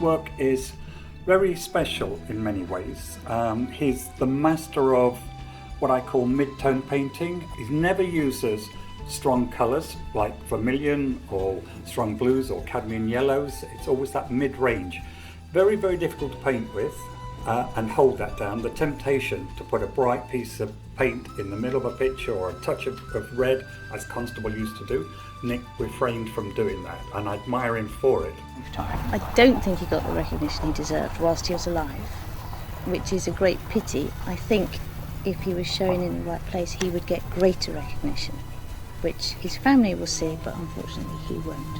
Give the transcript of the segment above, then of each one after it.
work is very special in many ways. He's the master of what I call mid-tone painting. He never uses strong colours like vermilion or strong blues or cadmium yellows. It's always that mid-range. Very, very difficult to paint with and hold that down. The temptation to put a bright piece of paint in the middle of a picture or a touch of red, as Constable used to do, Nick refrained from doing that, and I admire him for it. I don't think he got the recognition he deserved whilst he was alive, which is a great pity. I think if he was shown in the right place, he would get greater recognition, which his family will see, but unfortunately he won't.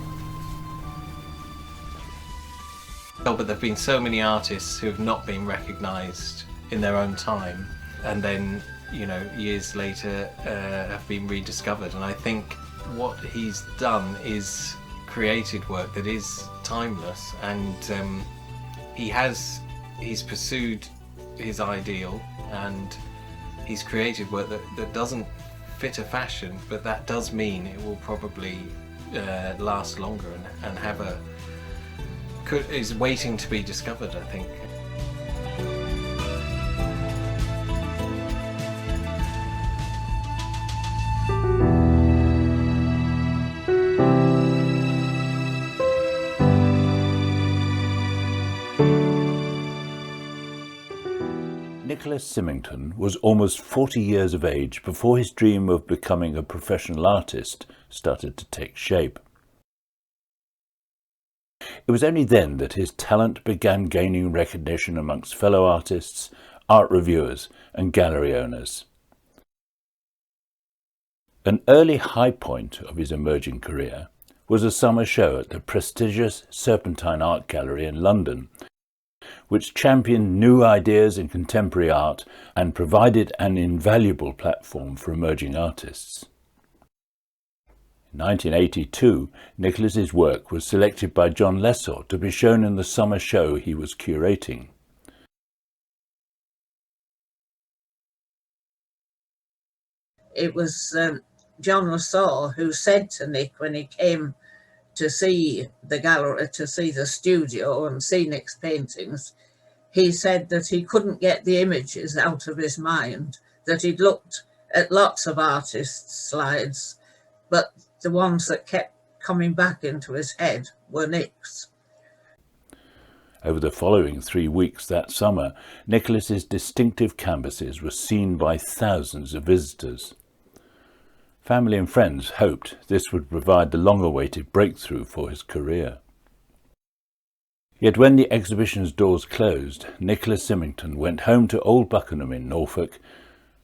Oh, but there have been so many artists who have not been recognised in their own time, and then, you know, years later have been rediscovered. And I think what he's done is created work that is timeless, and he's pursued his ideal, and he's created work that doesn't fit a fashion, but that does mean it will probably last longer and have is waiting to be discovered, I think. Nicholas Simington was almost 40 years of age before his dream of becoming a professional artist started to take shape. It was only then that his talent began gaining recognition amongst fellow artists, art reviewers and gallery owners. An early high point of his emerging career was a summer show at the prestigious Serpentine Art Gallery in London, which championed new ideas in contemporary art and provided an invaluable platform for emerging artists. In 1982, Nicholas's work was selected by John Lesor to be shown in the summer show he was curating. It was John Lesor who said to Nick when he came to see the gallery, to see the studio and see Nick's paintings, he said that he couldn't get the images out of his mind, that he'd looked at lots of artists' slides, but the ones that kept coming back into his head were Nick's. Over the following 3 weeks that summer, Nicholas's distinctive canvases were seen by thousands of visitors. Family and friends hoped this would provide the long-awaited breakthrough for his career. Yet when the exhibition's doors closed, Nicholas Simington went home to Old Buckenham in Norfolk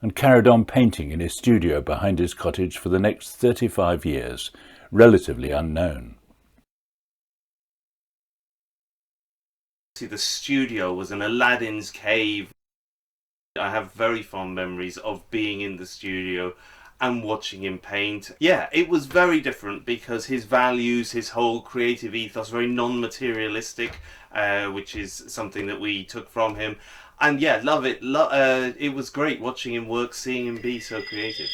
and carried on painting in his studio behind his cottage for the next 35 years, relatively unknown. The studio was an Aladdin's cave. I have very fond memories of being in the studio and watching him paint. Yeah, it was very different because his values, his whole creative ethos, very non-materialistic, which is something that we took from him. And yeah, love it. It was great watching him work, seeing him be so creative.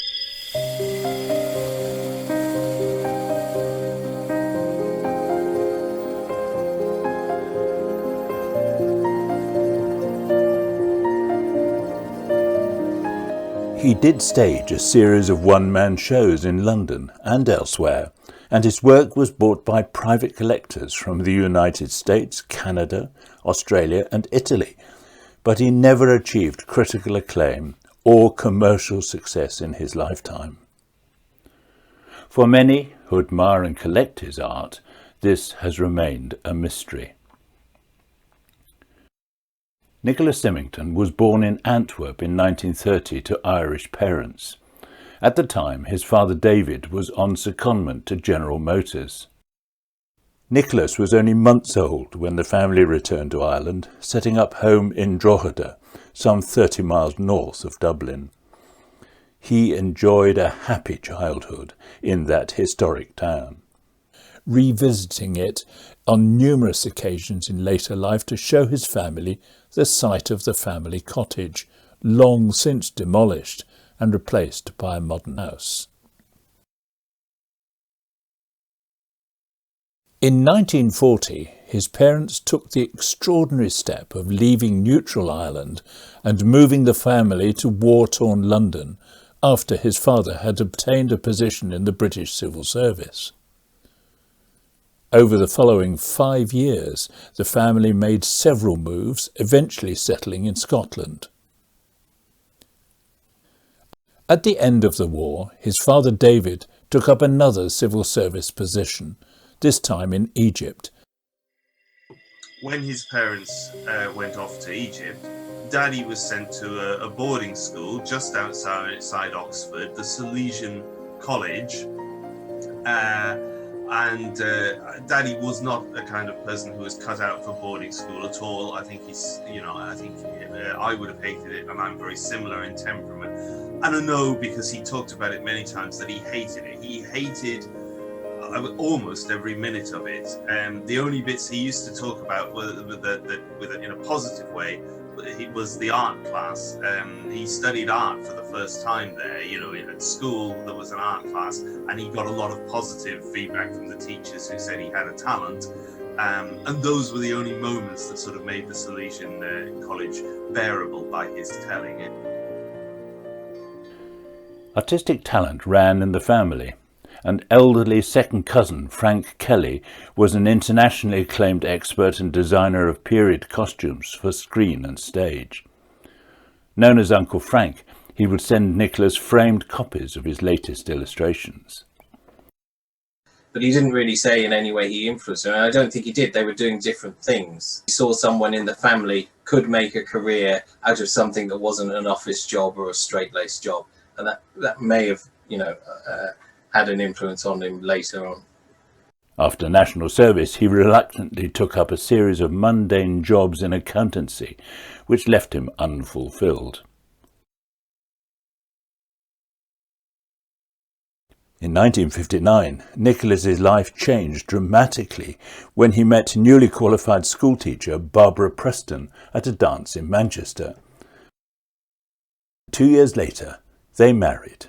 He did stage a series of one-man shows in London and elsewhere, and his work was bought by private collectors from the United States, Canada, Australia and Italy, but he never achieved critical acclaim or commercial success in his lifetime. For many who admire and collect his art, this has remained a mystery. Nicholas Simington was born in Antwerp in 1930 to Irish parents. At the time, his father David was on secondment to General Motors. Nicholas was only months old when the family returned to Ireland, setting up home in Drogheda, some 30 miles north of Dublin. He enjoyed a happy childhood in that historic town, revisiting it on numerous occasions in later life to show his family the site of the family cottage, long since demolished and replaced by a modern house. In 1940, his parents took the extraordinary step of leaving neutral Ireland and moving the family to war-torn London after his father had obtained a position in the British Civil Service. Over the following 5 years, the family made several moves, eventually settling in Scotland. At the end of the war, his father David took up another civil service position, this time in Egypt. When his parents went off to Egypt, Daddy was sent to a boarding school just outside Oxford, the Salesian College, and Daddy was not a kind of person who was cut out for boarding school at all. I think I would have hated it, and I'm very similar in temperament. And I know, because he talked about it many times, that he hated it. He hated almost every minute of it. The only bits he used to talk about were in a positive way. It was the art class. He studied art for the first time there. At school there was an art class, and he got a lot of positive feedback from the teachers who said he had a talent. And those were the only moments that sort of made the Salesian College bearable by his telling. Artistic talent ran in the family. An elderly second cousin, Frank Kelly, was an internationally acclaimed expert and designer of period costumes for screen and stage. Known as Uncle Frank, he would send Nicholas framed copies of his latest illustrations. But he didn't really say in any way he influenced her, and I don't think he did. They were doing different things. He saw someone in the family could make a career out of something that wasn't an office job or a straight-laced job, and that may have, had an influence on him later on. After national service, he reluctantly took up a series of mundane jobs in accountancy, which left him unfulfilled. In 1959, Nicholas's life changed dramatically when he met newly qualified schoolteacher Barbara Preston at a dance in Manchester. 2 years later, they married.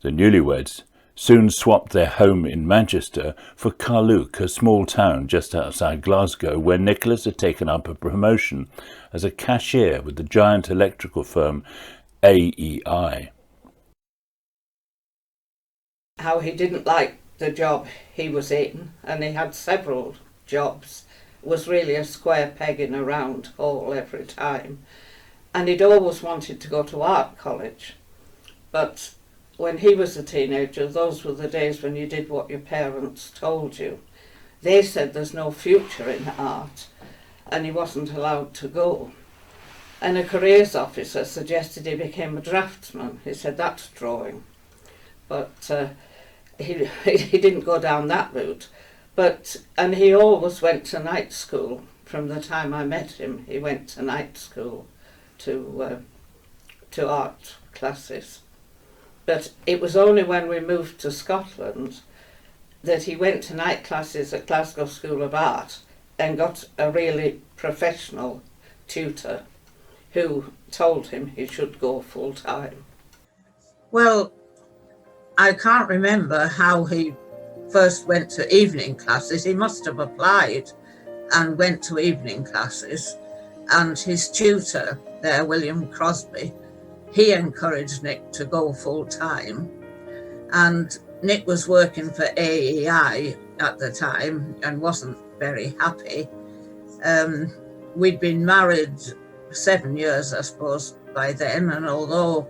The newlyweds soon swapped their home in Manchester for Carluke, a small town just outside Glasgow, where Nicholas had taken up a promotion as a cashier with the giant electrical firm AEI. How he didn't like the job he was in, and he had several jobs, was really a square peg in a round hole every time. And he'd always wanted to go to art college. But when he was a teenager, those were the days when you did what your parents told you. They said there's no future in art, and he wasn't allowed to go. And a careers officer suggested he became a draftsman. He said, that's drawing. But he didn't go down that route. And he always went to night school. From the time I met him, he went to night school to art classes. But it was only when we moved to Scotland that he went to night classes at Glasgow School of Art and got a really professional tutor who told him he should go full time. Well, I can't remember how he first went to evening classes. He must have applied and went to evening classes. And his tutor there, William Crosby, he encouraged Nick to go full time. And Nick was working for AEI at the time and wasn't very happy. We'd been married 7 years, I suppose, by then. And although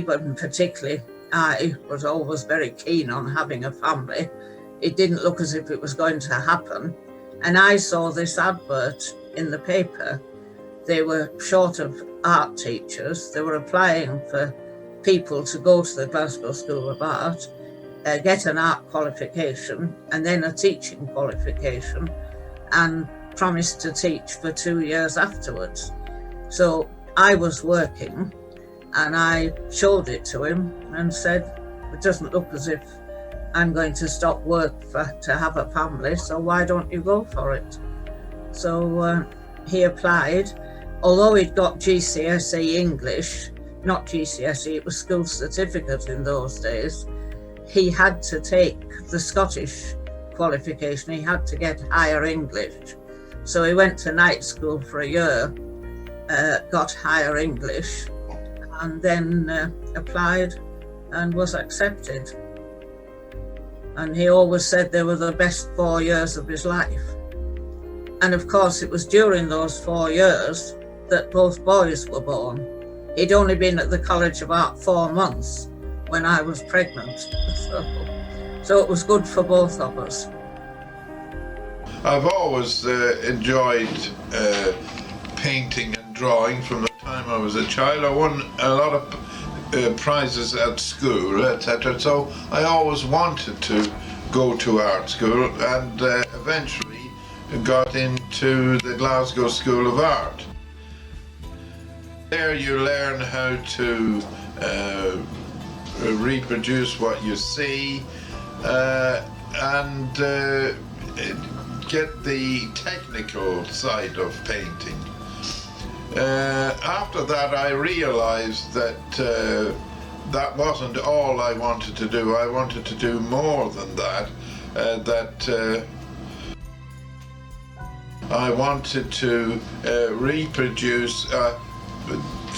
but particularly I, was always very keen on having a family, it didn't look as if it was going to happen. And I saw this advert in the paper. They were short of art teachers. They were applying for people to go to the Glasgow School of Art, get an art qualification and then a teaching qualification, and promised to teach for 2 years afterwards. So I was working and I showed it to him and said, it doesn't look as if I'm going to stop work to have a family, so why don't you go for it? So he applied. Although he'd got GCSE English, not GCSE, it was school certificate in those days, he had to take the Scottish qualification, he had to get higher English. So he went to night school for a year, got higher English, and then applied and was accepted. And he always said they were the best 4 years of his life. And of course, it was during those 4 years that both boys were born. He'd only been at the College about 4 months when I was pregnant. So it was good for both of us. I've always enjoyed painting and drawing from the time I was a child. I won a lot of prizes at school, etc. So I always wanted to go to art school, and eventually got into the Glasgow School of Art. There you learn how to reproduce what you see and get the technical side of painting. After that, I realized that that wasn't all I wanted to do. I wanted to do more than that. I wanted to reproduce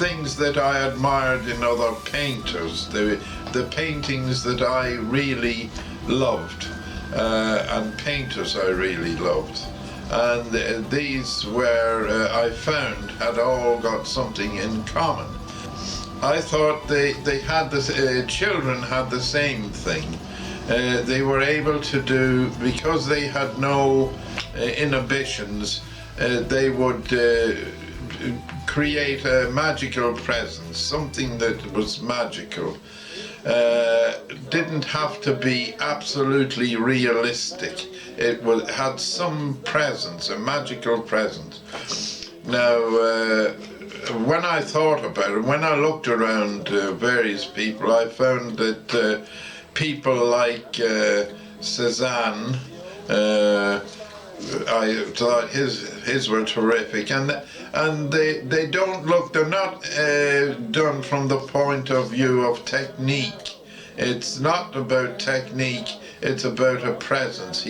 things that I admired in other painters, the paintings that I really loved, and painters I really loved. And these were, I found, had all got something in common. I thought they had this, children had the same thing. They were able to do, because they had no inhibitions, they would create a magical presence, something that was magical. Didn't have to be absolutely realistic. It had some presence, a magical presence. Now, when I thought about it, when I looked around various people, I found that people like Cézanne, I thought his were terrific, and they don't look, they're not done from the point of view of technique. It's not about technique, it's about a presence.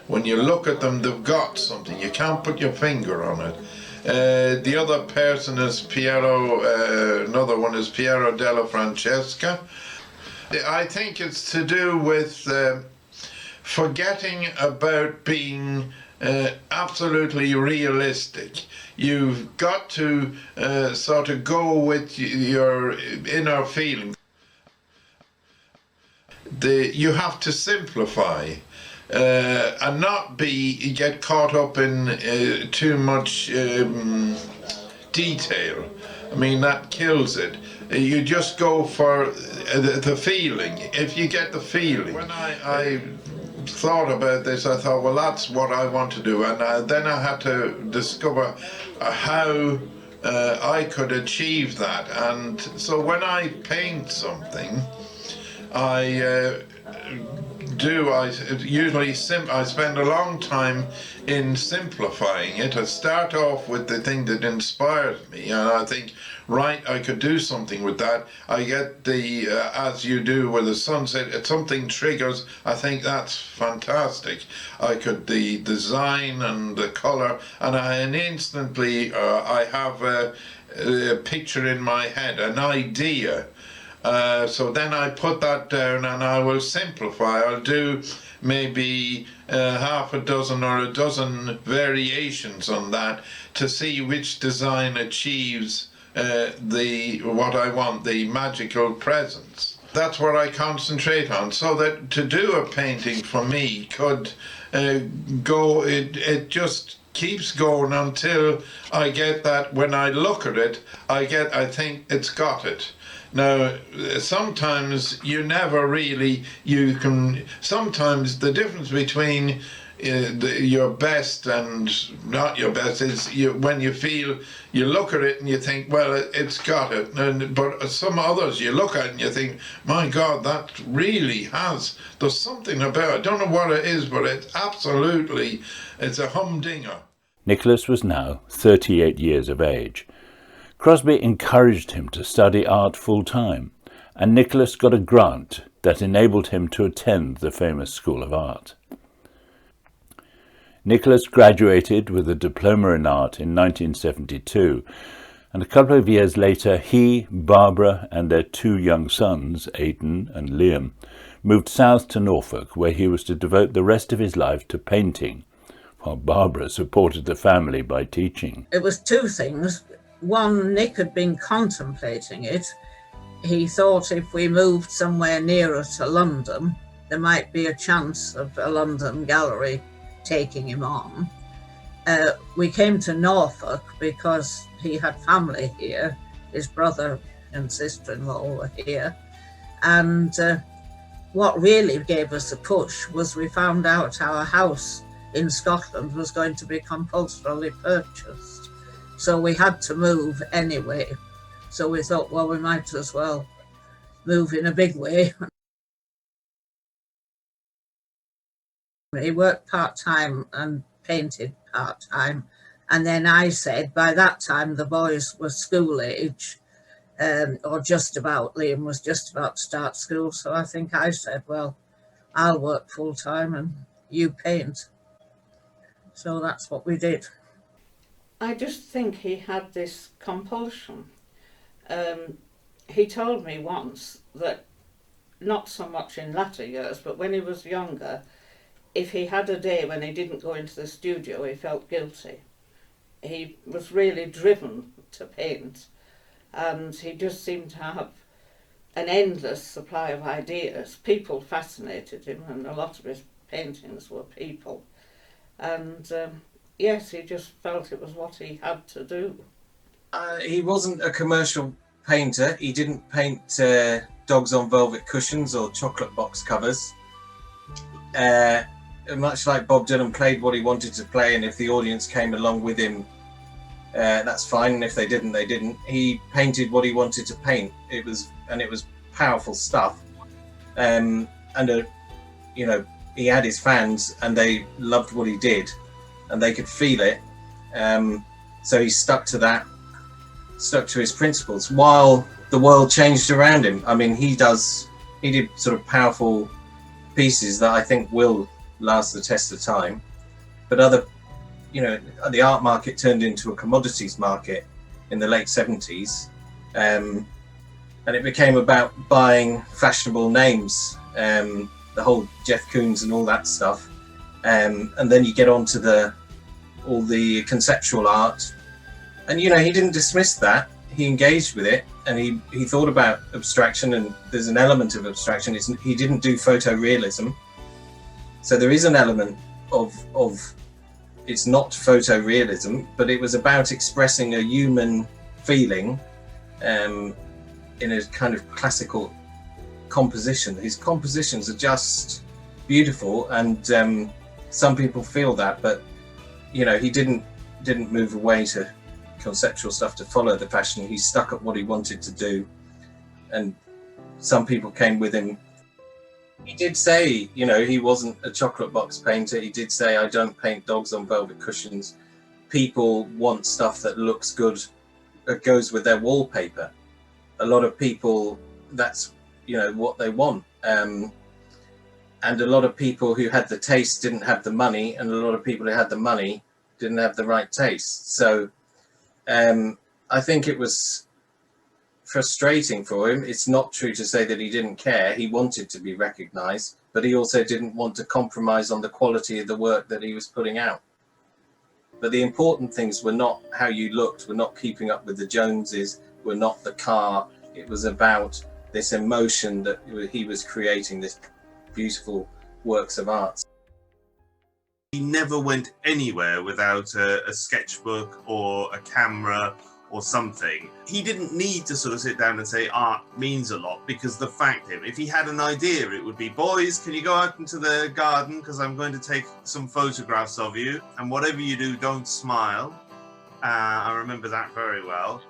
When you look at them, they've got something, you can't put your finger on it. The other person is Piero, another one is Piero della Francesca. I think it's to do with forgetting about being absolutely realistic. You've got to sort of go with your inner feeling. You have to simplify and not get caught up in too much detail. I mean, that kills it. You just go for the feeling. If you get the feeling. When I thought about this, I thought, well, that's what I want to do, and then I had to discover how I could achieve that. And so when I paint something, I usually spend a long time in simplifying it. I start off with the thing that inspires me, and I think, right, I could do something with that. I get the, as you do with the sunset, if something triggers, I think that's fantastic. The design and the color, and instantly I have a picture in my head, an idea. So then I put that down and I will simplify. I'll do maybe half a dozen or a dozen variations on that to see which design achieves what I want, the magical presence. That's what I concentrate on, so that to do a painting for me could go, it just keeps going until I get that, when I look at it, I think it's got it. Now, sometimes sometimes the difference between your best and not your best is when you look at it and you think, well, it's got it. But some others you look at and you think, my God, that really there's something about it. I don't know what it is, but it's a humdinger. Nicholas was now 38 years of age. Crosby encouraged him to study art full-time, and Nicholas got a grant that enabled him to attend the famous School of Art. Nicholas graduated with a diploma in art in 1972, and a couple of years later he, Barbara and their 2 young sons, Aidan and Liam, moved south to Norfolk, where he was to devote the rest of his life to painting, while Barbara supported the family by teaching. It was 2 things. One, Nick had been contemplating it. He thought if we moved somewhere nearer to London, there might be a chance of a London gallery taking him on. We came to Norfolk because he had family here. His brother and sister-in-law were here. And what really gave us a push was we found out our house in Scotland was going to be compulsorily purchased. So we had to move anyway. So we thought, well, we might as well move in a big way. He worked part-time and painted part-time. And then I said, by that time, the boys were school age, or just about. Liam was just about to start school. So I think I said, well, I'll work full-time and you paint. So that's what we did. I just think he had this compulsion. He told me once that, not so much in latter years, but when he was younger, if he had a day when he didn't go into the studio, he felt guilty. He was really driven to paint, and he just seemed to have an endless supply of ideas. People fascinated him, and a lot of his paintings were people. And yes, he just felt it was what he had to do. He wasn't a commercial painter. He didn't paint dogs on velvet cushions or chocolate box covers. Much like Bob Dylan, played what he wanted to play, and if the audience came along with him, that's fine, and if they didn't, they didn't. He painted what he wanted to paint. It was powerful stuff. You know, he had his fans, and they loved what he did, and they could feel it. So he stuck to that, stuck to his principles, while the world changed around him. I mean, he did sort of powerful pieces that I think will last the test of time, but the art market turned into a commodities market in the late 70s, and it became about buying fashionable names, the whole Jeff Koons and all that stuff, and then you get on to all the conceptual art, and he didn't dismiss that. He engaged with it, and he thought about abstraction, and there's an element of abstraction. He didn't do photorealism. So there is an element of it's not photorealism, but it was about expressing a human feeling in a kind of classical composition. His compositions are just beautiful, and some people feel that, but he didn't move away to conceptual stuff to follow the fashion. He stuck at what he wanted to do, and some people came with him. He did say, he wasn't a chocolate box painter. He did say, I don't paint dogs on velvet cushions. People want stuff that looks good, that goes with their wallpaper. A lot of people, that's, what they want. And a lot of people who had the taste didn't have the money, and a lot of people who had the money didn't have the right taste. So I think it was frustrating for him. It's not true to say that he didn't care. He wanted to be recognized, but he also didn't want to compromise on the quality of the work that he was putting out. But the important things were not how you looked, were not keeping up with the Joneses, were not the car. It was about this emotion that he was creating, this beautiful works of art. He never went anywhere without a sketchbook or a camera or something. He didn't need to sort of sit down and say art means a lot, because the fact is, if he had an idea, it would be, boys, can you go out into the garden, because I'm going to take some photographs of you, and whatever you do, don't smile. I remember that very well.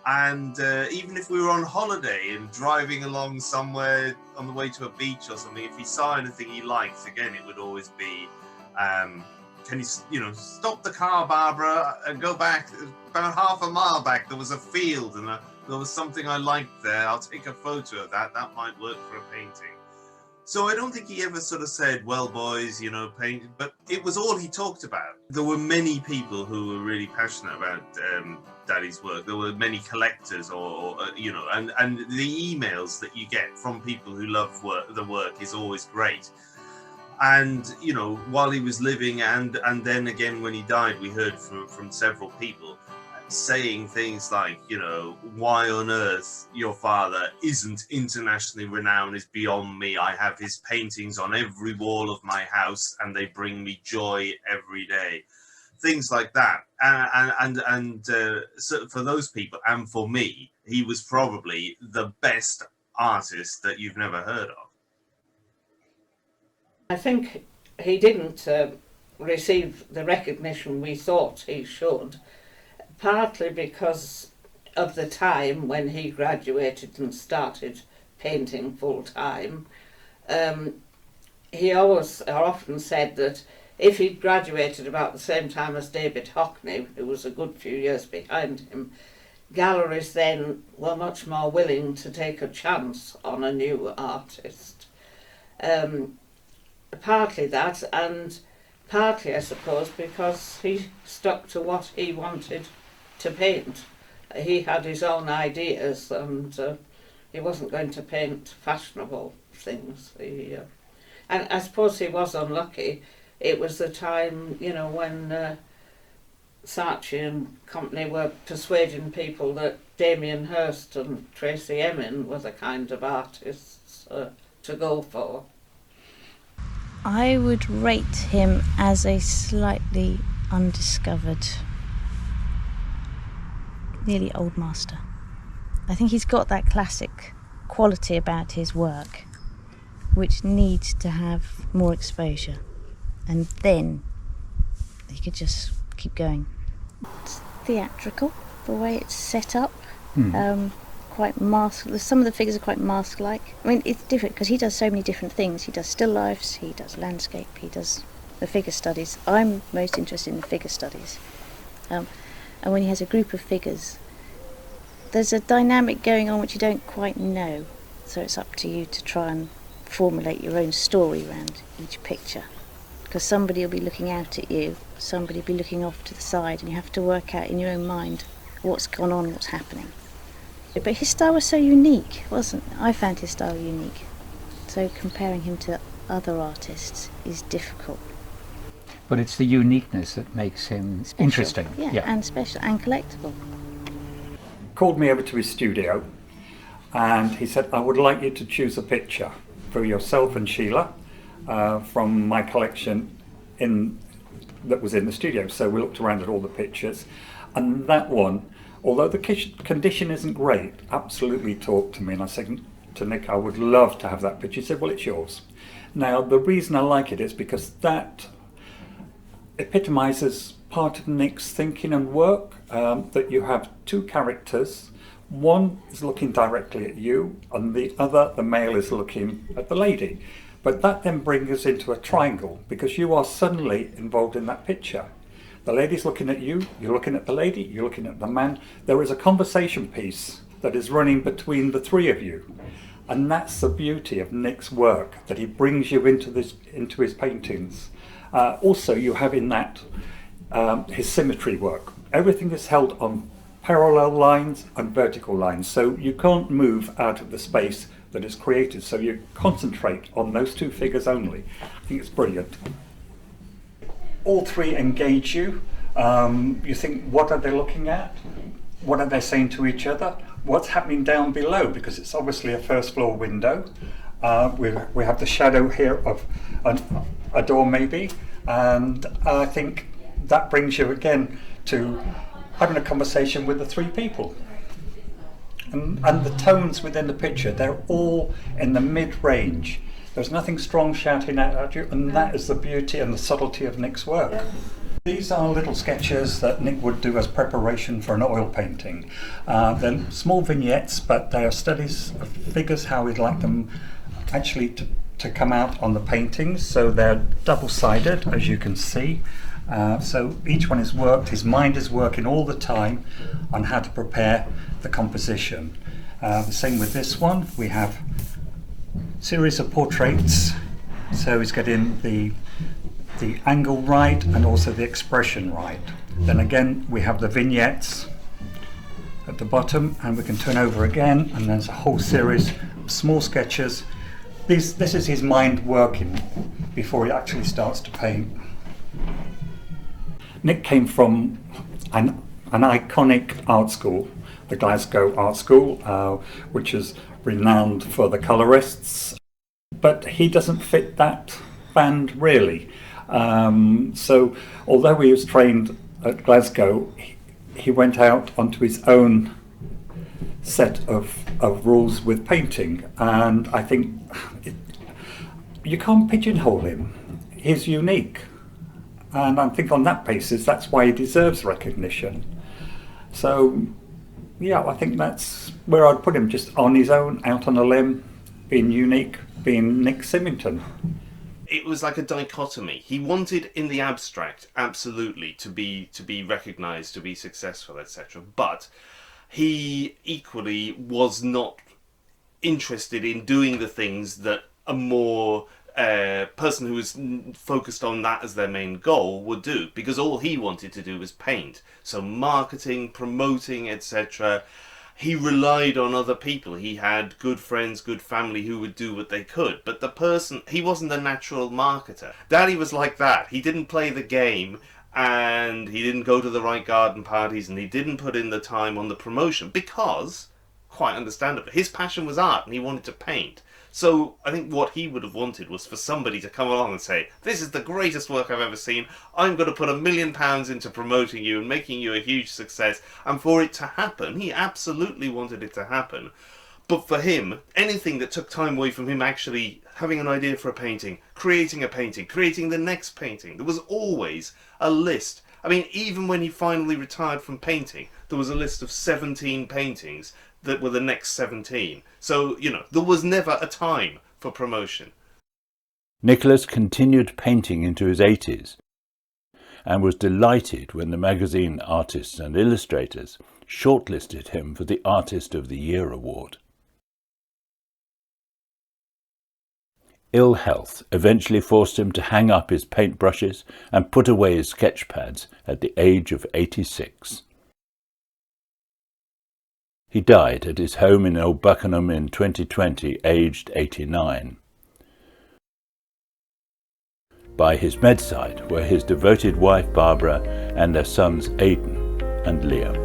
And even if we were on holiday and driving along somewhere on the way to a beach or something, if he saw anything he liked, again, it would always be, can you stop the car, Barbara, and go back about half a mile back. There was a field, and there was something I liked there. I'll take a photo of that. That might work for a painting. So I don't think he ever sort of said, well, boys, you know, paint, but it was all he talked about. There were many people who were really passionate about Daddy's work. There were many collectors you know, and the emails that you get from people who love the work is always great. And, you know, while he was living and then again when he died, we heard from several people saying things like, you know, why on earth your father isn't internationally renowned is beyond me. I have his paintings on every wall of my house and they bring me joy every day. Things like that. So for those people and for me, he was probably the best artist that you've never heard of. I think he didn't receive the recognition we thought he should, partly because of the time when he graduated and started painting full time. He often said that if he'd graduated about the same time as David Hockney, who was a good few years behind him, galleries then were much more willing to take a chance on a new artist. Partly that, and partly, I suppose, because he stuck to what he wanted to paint. He had his own ideas, and he wasn't going to paint fashionable things. And I suppose he was unlucky. It was the time, you know, when Saatchi and company were persuading people that Damien Hirst and Tracy Emin were the kind of artists to go for. I would rate him as a slightly undiscovered, nearly old master. I think he's got that classic quality about his work, which needs to have more exposure, and then he could just keep going. It's theatrical, the way it's set up. Quite mask. Some of the figures are quite mask-like. I mean, it's different because he does so many different things. He does still lifes, he does landscape, he does the figure studies. I'm most interested in the figure studies. And when he has a group of figures, there's a dynamic going on which you don't quite know. So it's up to you to try and formulate your own story around each picture. Because somebody will be looking out at you, somebody will be looking off to the side, and you have to work out in your own mind what's gone on, what's happening. But his style was so unique, wasn't it? I found his style unique. So comparing him to other artists is difficult. But it's the uniqueness that makes him Special. interesting. Yeah, and special and collectible. Called me over to his studio and he said, I would like you to choose a picture for yourself and Sheila from my collection that was in the studio. So we looked around at all the pictures, and that one, although the condition isn't great, absolutely talked to me. And I said to Nick, I would love to have that picture. He said, well, it's yours. Now, the reason I like it is because that epitomises part of Nick's thinking and work, that you have two characters. One is looking directly at you, and the other, the male, is looking at the lady. But that then brings us into a triangle, because you are suddenly involved in that picture. The lady's looking at you, you're looking at the lady, you're looking at the man. There is a conversation piece that is running between the three of you. And that's the beauty of Nick's work, that he brings you into his paintings. Also, you have in that his symmetry work. Everything is held on parallel lines and vertical lines, so you can't move out of the space that is created. So you concentrate on those two figures only. I think it's brilliant. All three engage you. You think, what are they looking at? What are they saying to each other? What's happening down below? Because it's obviously a first floor window. We have the shadow here of a door maybe, and I think that brings you again to having a conversation with the three people. And the tones within the picture, they're all in the mid-range. There's nothing strong shouting out at you, and that is the beauty and the subtlety of Nick's work. Yeah. These are little sketches that Nick would do as preparation for an oil painting. They're small vignettes, but they are studies of figures, how we'd like them actually to come out on the paintings. So they're double-sided, as you can see. So each one is worked, his mind is working all the time on how to prepare the composition. The same with this one. We have series of portraits, so he's getting the angle right and also the expression right. Then again we have the vignettes at the bottom, and we can turn over again, and there's a whole series of small sketches. This is his mind working before he actually starts to paint. Nick came from an iconic art school, the Glasgow Art School, which is renowned for the colourists, but he doesn't fit that band really. So although he was trained at Glasgow, he went out onto his own set of rules with painting, and I think you can't pigeonhole him. He's unique, and I think on that basis that's why he deserves recognition. So yeah, I think that's where I'd put him, just on his own, out on a limb, being unique, being Nick Simington. It was like a dichotomy. He wanted, in the abstract, absolutely to be recognised, to be successful, etc. But he equally was not interested in doing the things that a more person who was focused on that as their main goal would do, because all he wanted to do was paint. So marketing, promoting, etc. He relied on other people. He had good friends, good family who would do what they could. But he wasn't a natural marketer. Daddy was like that. He didn't play the game, and he didn't go to the right garden parties, and he didn't put in the time on the promotion because, quite understandably, his passion was art and he wanted to paint. So I think what he would have wanted was for somebody to come along and say, this is the greatest work I've ever seen, I'm going to put £1 million into promoting you and making you a huge success. And for it to happen, he absolutely wanted it to happen. But for him, anything that took time away from him actually having an idea for a painting, creating the next painting, there was always a list. I mean, even when he finally retired from painting, there was a list of 17 paintings that were the next 17. So, there was never a time for promotion. Nicholas continued painting into his 80s and was delighted when the magazine Artists and Illustrators shortlisted him for the Artist of the Year award. Ill health eventually forced him to hang up his paintbrushes and put away his sketch pads at the age of 86. He died at his home in Old Buckenham in 2020, aged 89. By his bedside were his devoted wife Barbara and their sons Aidan and Liam.